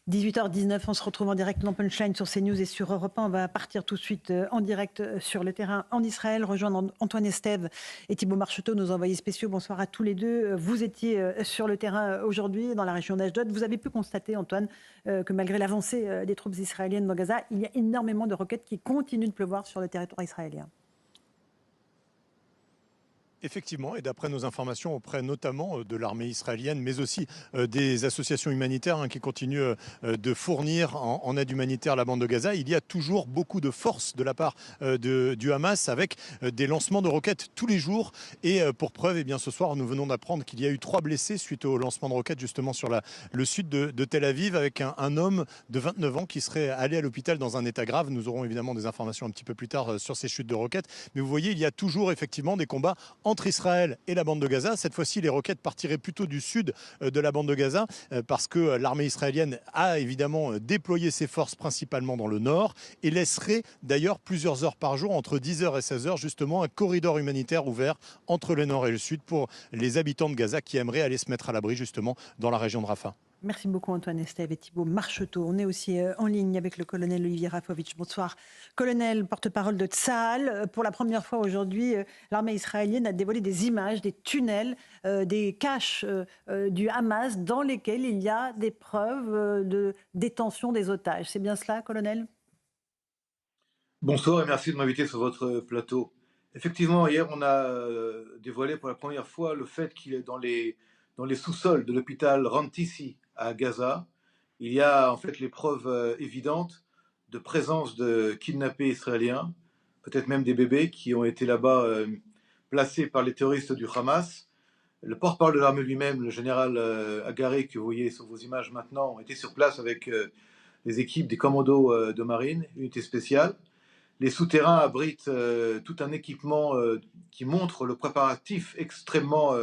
18h19, on se retrouve en direct dans Punchline sur CNews et sur Europe 1. On va partir tout de suite en direct sur le terrain en Israël, rejoindre Antoine Estève et Thibault Marcheteau, nos envoyés spéciaux. Bonsoir à tous les deux. Vous étiez sur le terrain aujourd'hui dans la région d'Ashdod. Vous avez pu constater, Antoine, que malgré l'avancée des troupes israéliennes dans Gaza, il y a énormément de roquettes qui continuent de pleuvoir sur le territoire israélien. Effectivement, et d'après nos informations auprès notamment de l'armée israélienne, mais aussi des associations humanitaires qui continuent de fournir en aide humanitaire la bande de Gaza, il y a toujours beaucoup de force de la part du Hamas avec des lancements de roquettes tous les jours. Et pour preuve, eh bien, ce soir, nous venons d'apprendre qu'il y a eu 3 blessés suite au lancement de roquettes justement sur le sud de Tel Aviv, avec un homme de 29 ans qui serait allé à l'hôpital dans un état grave. Nous aurons évidemment des informations un petit peu plus tard sur ces chutes de roquettes. Mais vous voyez, il y a toujours effectivement des combats entre Israël et la bande de Gaza. Cette fois-ci, les roquettes partiraient plutôt du sud de la bande de Gaza parce que l'armée israélienne a évidemment déployé ses forces principalement dans le nord et laisserait d'ailleurs plusieurs heures par jour, entre 10h et 16h, justement un corridor humanitaire ouvert entre le nord et le sud pour les habitants de Gaza qui aimeraient aller se mettre à l'abri justement dans la région de Rafah. Merci beaucoup Antoine Estève et Thibault Marcheteau. On est aussi en ligne avec le colonel Olivier Rafovitch. Bonsoir. Colonel, porte-parole de Tsahal. Pour la première fois aujourd'hui, l'armée israélienne a dévoilé des images, des tunnels, des caches du Hamas dans lesquels il y a des preuves de détention des otages. C'est bien cela, colonel ? Bonsoir et merci de m'inviter sur votre plateau. Effectivement, hier, on a dévoilé pour la première fois le fait qu'il est dans les sous-sols de l'hôpital Rantisi à Gaza. Il y a en fait les preuves évidentes de présence de kidnappés israéliens, peut-être même des bébés qui ont été là-bas placés par les terroristes du Hamas. Le porte-parole de l'armée lui-même, le général Agaré, que vous voyez sur vos images maintenant, était sur place avec les équipes des commandos de marine, unité spéciale. Les souterrains abritent tout un équipement qui montre le préparatif extrêmement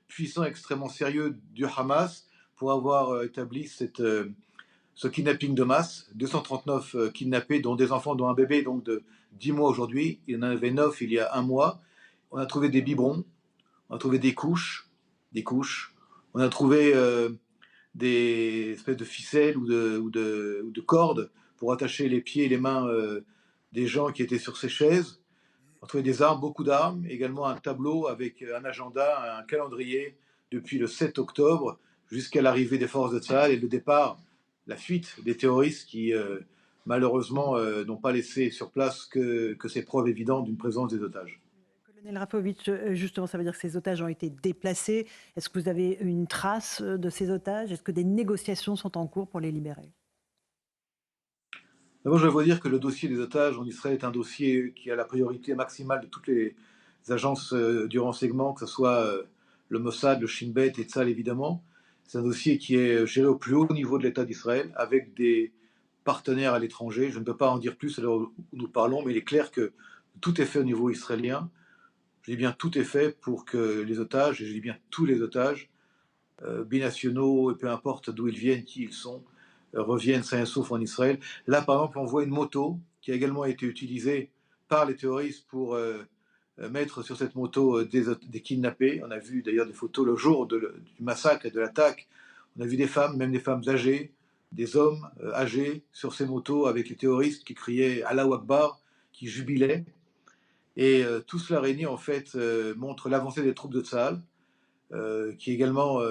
puissant, extrêmement sérieux du Hamas pour avoir établi ce kidnapping de masse. 239 kidnappés, dont des enfants, dont un bébé donc de 10 mois aujourd'hui. Il y en avait 9 il y a un mois. On a trouvé des biberons, on a trouvé des couches. On a trouvé des espèces de ficelles ou de cordes pour attacher les pieds et les mains des gens qui étaient sur ces chaises. On a trouvé des armes, beaucoup d'armes, également un tableau avec un agenda, un calendrier depuis le 7 octobre jusqu'à l'arrivée des forces de Tsahal et le départ, la fuite des terroristes qui malheureusement n'ont pas laissé sur place que ces preuves évidentes d'une présence des otages. Colonel Rafovitch, justement, ça veut dire que ces otages ont été déplacés. Est-ce que vous avez une trace de ces otages ? Est-ce que des négociations sont en cours pour les libérer ? D'abord, je dois dire que le dossier des otages en Israël est un dossier qui a la priorité maximale de toutes les agences du renseignement, que ce soit le Mossad, le Shin Bet et Tzal évidemment. C'est un dossier qui est géré au plus haut niveau de l'État d'Israël, avec des partenaires à l'étranger. Je ne peux pas en dire plus à l'heure où nous parlons, mais il est clair que tout est fait au niveau israélien. Je dis bien tout est fait pour que les otages, et je dis bien tous les otages, binationaux, et peu importe d'où ils viennent, qui ils sont, reviennent sains et saufs en Israël. Là, par exemple, on voit une moto qui a également été utilisée par les terroristes pour mettre sur cette moto des kidnappés. On a vu d'ailleurs des photos le jour du massacre et de l'attaque. On a vu des femmes, même des femmes âgées, des hommes âgés sur ces motos avec les terroristes qui criaient Allahu Akbar, qui jubilaient. Et tout cela réuni, en fait, montre l'avancée des troupes de Tsahal, qui également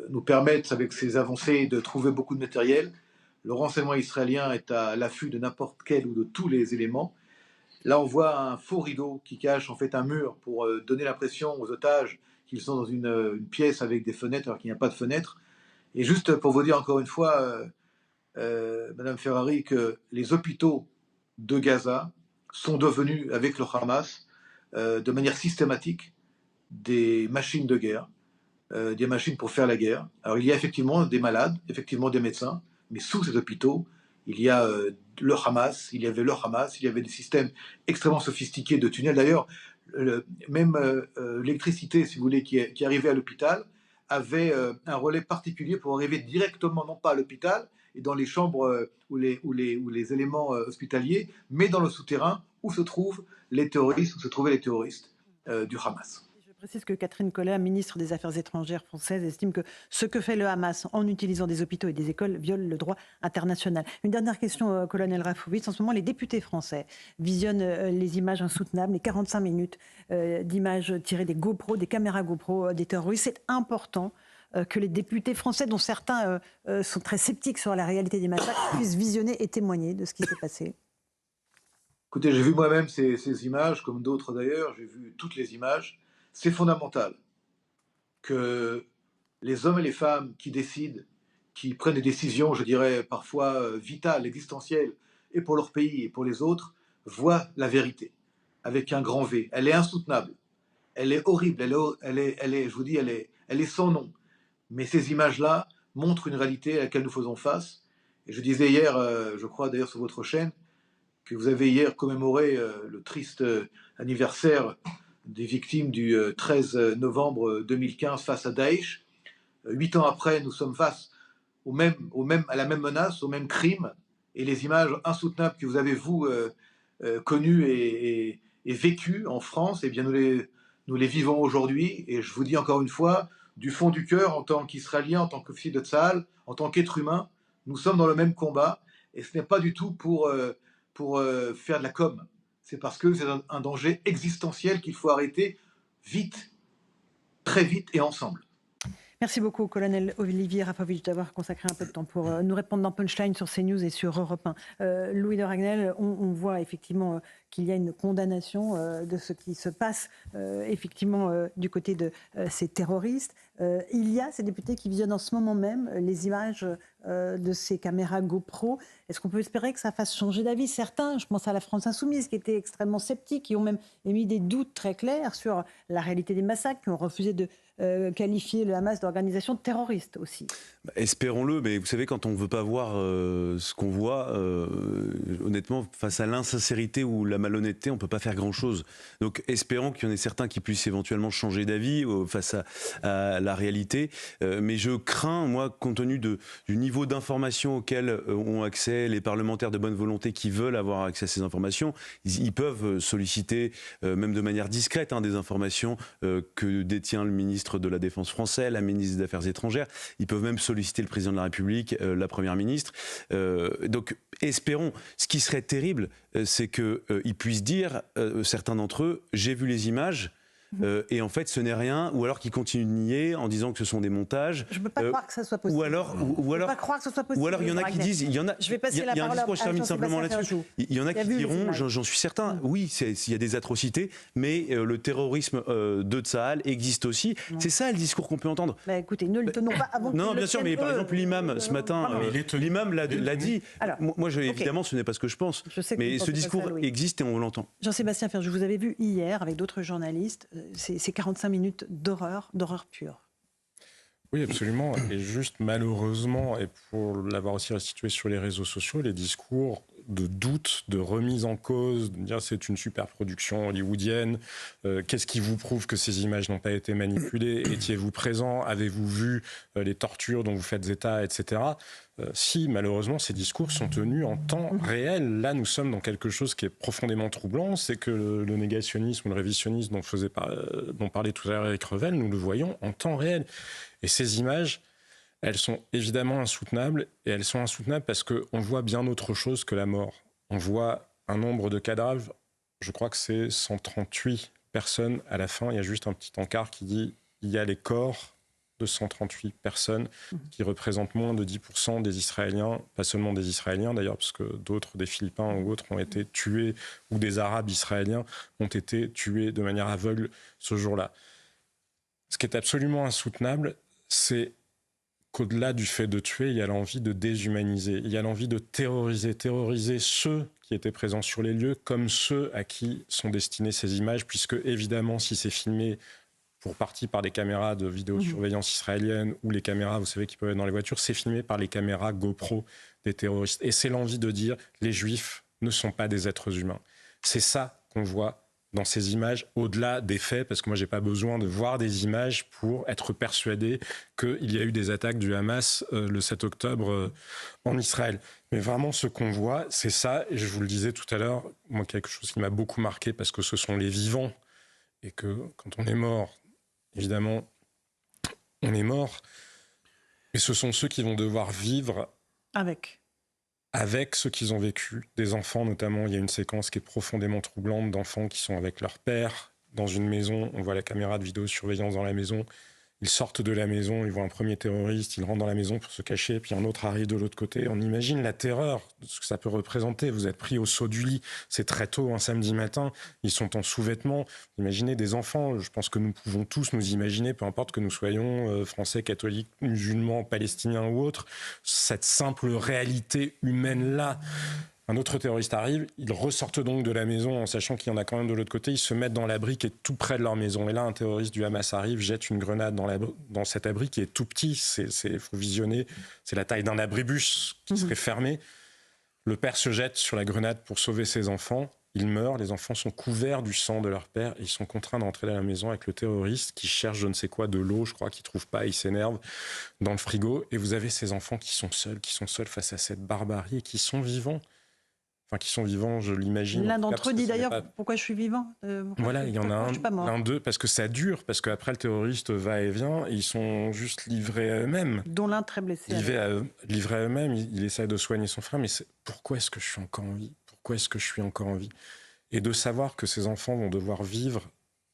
nous permettent, avec ces avancées, de trouver beaucoup de matériel. Le renseignement israélien est à l'affût de n'importe quel ou de tous les éléments. Là, on voit un faux rideau qui cache en fait un mur pour donner l'impression aux otages qu'ils sont dans une pièce avec des fenêtres alors qu'il n'y a pas de fenêtres. Et juste pour vous dire encore une fois, Madame Ferrari, que les hôpitaux de Gaza sont devenus, avec le Hamas, de manière systématique, des machines de guerre, des machines pour faire la guerre. Alors il y a effectivement des malades, effectivement des médecins, mais sous ces hôpitaux, il y a le Hamas, il y avait le Hamas, il y avait des systèmes extrêmement sophistiqués de tunnels. D'ailleurs, même l'électricité, si vous voulez, qui arrivait à l'hôpital, avait un relais particulier pour arriver directement, non pas à l'hôpital, et dans les chambres ou les éléments hospitaliers, mais dans le souterrain où se trouvent les terroristes, où se trouvaient les terroristes du Hamas. Je précise que Catherine Collet, ministre des Affaires étrangères française, estime que ce que fait le Hamas en utilisant des hôpitaux et des écoles viole le droit international. Une dernière question, colonel Rafovitch. En ce moment, les députés français visionnent les images insoutenables, les 45 minutes d'images tirées des GoPro, des caméras GoPro des terroristes. C'est important que les députés français, dont certains sont très sceptiques sur la réalité des massacres, puissent visionner et témoigner de ce qui s'est passé. Écoutez, j'ai vu moi-même ces images, comme d'autres d'ailleurs, j'ai vu toutes les images. C'est fondamental que les hommes et les femmes qui décident, qui prennent des décisions, je dirais, parfois vitales, existentielles, et pour leur pays et pour les autres, voient la vérité, avec un grand V. Elle est insoutenable, elle est horrible, je vous dis, elle est sans nom. Mais ces images-là montrent une réalité à laquelle nous faisons face. Et je disais hier, je crois d'ailleurs sur votre chaîne, que vous avez hier commémoré le triste anniversaire des victimes du 13 novembre 2015 face à Daesh. 8 ans après, nous sommes face à la même menace, au même crime, et les images insoutenables que vous avez, vous, connues et vécues en France, eh bien nous les vivons aujourd'hui, et je vous dis encore une fois, du fond du cœur, en tant qu'Israélien, en tant qu'officier de Tsahal, en tant qu'être humain, nous sommes dans le même combat, et ce n'est pas du tout pour faire de la com'. C'est parce que c'est un danger existentiel qu'il faut arrêter vite, très vite et ensemble. Merci beaucoup, colonel Olivier Rafovitch, d'avoir consacré un peu de temps pour nous répondre dans Punchline sur CNews et sur Europe 1. Louis de Ragnel, on voit effectivement qu'il y a une condamnation de ce qui se passe effectivement du côté de ces terroristes. Il y a ces députés qui visionnent en ce moment même les images de ces caméras GoPro. Est-ce qu'on peut espérer que ça fasse changer d'avis? Certains, je pense à la France Insoumise, qui était extrêmement sceptique, qui ont même émis des doutes très clairs sur la réalité des massacres, qui ont refusé de qualifier le Hamas d'organisation terroriste aussi. Espérons-le, mais vous savez, quand on ne veut pas voir ce qu'on voit, honnêtement, face à l'insincérité ou la malhonnêteté, on ne peut pas faire grand-chose. Donc espérons qu'il y en ait certains qui puissent éventuellement changer d'avis face à la réalité. Mais je crains, moi, compte tenu du niveau d'information auquel ont accès les parlementaires de bonne volonté qui veulent avoir accès à ces informations, ils peuvent solliciter, même de manière discrète, des informations que détient le ministre de la Défense français, la ministre des Affaires étrangères. Ils peuvent même solliciter le président de la République, la première ministre. Donc espérons. Ce qui serait terrible, c'est qu'ils puissent dire, certains d'entre eux, j'ai vu les images. Et en fait, ce n'est rien, ou alors qu'ils continuent de nier en disant que ce sont des montages. Je ne peux pas croire que ça soit possible. Ou alors, il y en a qui disent, il y a un discours, je termine simplement là-dessus. Il y en a qui diront, j'en suis certain, oui, il y a des atrocités, mais le terrorisme de Tsahal existe aussi. C'est ça le discours qu'on peut entendre. Bah, écoutez, ne le tenons pas avant que. Non, bien sûr, mais par exemple, l'imam ce matin, l'imam l'a dit. Moi, évidemment, ce n'est pas ce que je pense. Mais ce discours existe et on l'entend. Jean-Sébastien Ferjou, vous avez vu hier avec d'autres journalistes ces 45 minutes d'horreur pure. Oui, absolument. Et juste malheureusement, et pour l'avoir aussi restitué sur les réseaux sociaux, les discours de doute, de remise en cause, de dire c'est une super production hollywoodienne, qu'est-ce qui vous prouve que ces images n'ont pas été manipulées, étiez-vous présent, avez-vous vu les tortures dont vous faites état, etc. Si, malheureusement, ces discours sont tenus en temps réel. Là, nous sommes dans quelque chose qui est profondément troublant, c'est que le négationnisme ou le révisionnisme dont parlait tout à l'heure Éric Revel, nous le voyons en temps réel. Et ces images, elles sont évidemment insoutenables, et elles sont insoutenables parce qu'on voit bien autre chose que la mort. On voit un nombre de cadavres, je crois que c'est 138 personnes à la fin, il y a juste un petit encart qui dit il y a les corps de 138 personnes qui représentent moins de 10% des Israéliens, pas seulement des Israéliens d'ailleurs, parce que d'autres, des Philippins ou autres, ont été tués, ou des Arabes israéliens ont été tués de manière aveugle ce jour-là. Ce qui est absolument insoutenable, c'est qu'au-delà du fait de tuer, il y a l'envie de déshumaniser, il y a l'envie de terroriser ceux qui étaient présents sur les lieux, comme ceux à qui sont destinées ces images, puisque évidemment, si c'est filmé pour partie par les caméras de vidéosurveillance israéliennes ou les caméras, vous savez, qui peuvent être dans les voitures, c'est filmé par les caméras GoPro des terroristes. Et c'est l'envie de dire, les Juifs ne sont pas des êtres humains. C'est ça qu'on voit dans ces images, au-delà des faits, parce que moi, j'ai pas besoin de voir des images pour être persuadé qu'il y a eu des attaques du Hamas le 7 octobre en Israël. Mais vraiment, ce qu'on voit, c'est ça, et je vous le disais tout à l'heure, moi, quelque chose qui m'a beaucoup marqué, parce que ce sont les vivants, et que quand on est mort, évidemment, on est mort. Mais ce sont ceux qui vont devoir vivre avec ce qu'ils ont vécu. Des enfants, notamment, il y a une séquence qui est profondément troublante d'enfants qui sont avec leur père dans une maison. On voit la caméra de vidéosurveillance dans la maison. Ils sortent de la maison, ils voient un premier terroriste, ils rentrent dans la maison pour se cacher, puis un autre arrive de l'autre côté. On imagine la terreur, ce que ça peut représenter. Vous êtes pris au saut du lit, c'est très tôt, un samedi matin, ils sont en sous-vêtements. Imaginez des enfants, je pense que nous pouvons tous nous imaginer, peu importe que nous soyons français, catholiques, musulmans, palestiniens ou autres, cette simple réalité humaine-là. Un autre terroriste arrive, ils ressortent donc de la maison en sachant qu'il y en a quand même de l'autre côté, ils se mettent dans l'abri qui est tout près de leur maison. Et là, un terroriste du Hamas arrive, jette une grenade dans cet abri qui est tout petit, il faut visionner, c'est la taille d'un abribus qui serait fermé. Le père se jette sur la grenade pour sauver ses enfants, il meurt, les enfants sont couverts du sang de leur père et ils sont contraints d'entrer dans la maison avec le terroriste qui cherche je ne sais quoi, de l'eau, je crois, qu'il ne trouve pas, il s'énerve dans le frigo. Et vous avez ces enfants qui sont seuls face à cette barbarie et qui sont vivants. Enfin, qui sont vivants, je l'imagine. L'un d'entre eux dit d'ailleurs pourquoi je suis vivant. Voilà, il y en a l'un d'eux, parce que ça dure, parce qu'après le terroriste va et vient, et ils sont juste livrés à eux-mêmes. Dont l'un très blessé. Livrés à eux-mêmes, il essaie de soigner son frère, mais pourquoi est-ce que je suis encore en vie ? Pourquoi est-ce que je suis encore en vie ? Et de savoir que ces enfants vont devoir vivre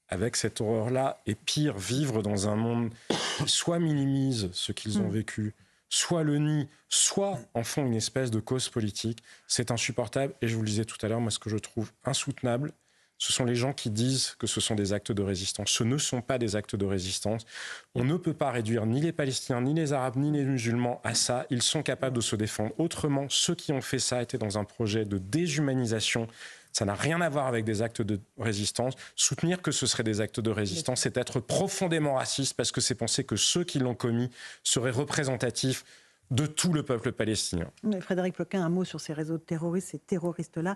avec cette horreur-là, et pire, vivre dans un monde qui soit minimise ce qu'ils ont vécu, soit le nient, soit en font une espèce de cause politique. C'est insupportable. Et je vous le disais tout à l'heure, moi, ce que je trouve insoutenable, ce sont les gens qui disent que ce sont des actes de résistance. Ce ne sont pas des actes de résistance. On ne peut pas réduire ni les Palestiniens, ni les Arabes, ni les musulmans à ça. Ils sont capables de se défendre. Autrement, ceux qui ont fait ça étaient dans un projet de déshumanisation. Ça n'a rien à voir avec des actes de résistance. Soutenir que ce seraient des actes de résistance, c'est être profondément raciste parce que c'est penser que ceux qui l'ont commis seraient représentatifs de tout le peuple palestinien. Frédéric Ploquin, un mot sur ces réseaux de terroristes, ces terroristes-là.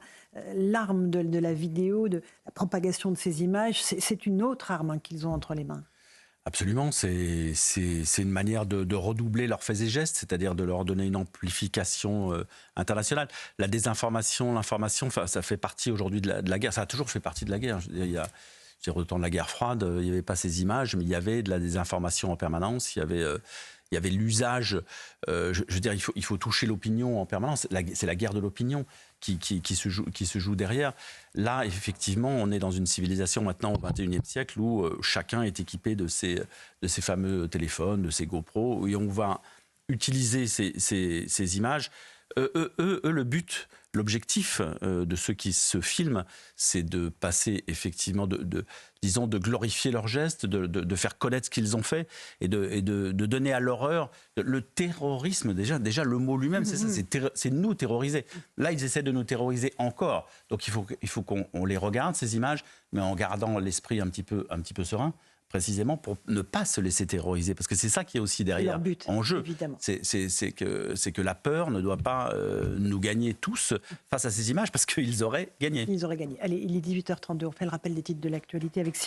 L'arme de la vidéo, de la propagation de ces images, c'est une autre arme qu'ils ont entre les mains. Absolument, c'est une manière de redoubler leurs faits et gestes, c'est-à-dire de leur donner une amplification internationale. La désinformation, l'information, ça fait partie aujourd'hui de la guerre. Ça a toujours fait partie de la guerre. Au temps de la guerre froide, il n'y avait pas ces images, mais il y avait de la désinformation en permanence. Il y avait l'usage. Je veux dire, il faut toucher l'opinion en permanence. C'est la guerre de l'opinion qui se joue derrière. Là, effectivement, on est dans une civilisation maintenant au XXIe siècle où chacun est équipé de ces fameux téléphones, de ces GoPro, et on va utiliser ces images. Le but, l'objectif de ceux qui se filment, c'est de passer effectivement, disons, de glorifier leurs gestes, de faire connaître ce qu'ils ont fait et de donner à l'horreur. Le terrorisme, déjà le mot lui-même, c'est ça, c'est nous terroriser. Là, ils essaient de nous terroriser encore. Donc il faut qu'on les regarde, ces images, mais en gardant l'esprit un petit peu serein, précisément pour ne pas se laisser terroriser, parce que c'est ça qui est aussi derrière en jeu. C'est que la peur ne doit pas nous gagner tous face à ces images, parce qu'ils auraient gagné. Ils auraient gagné. Allez, il est 18h32, on fait le rappel des titres de l'actualité avec Simon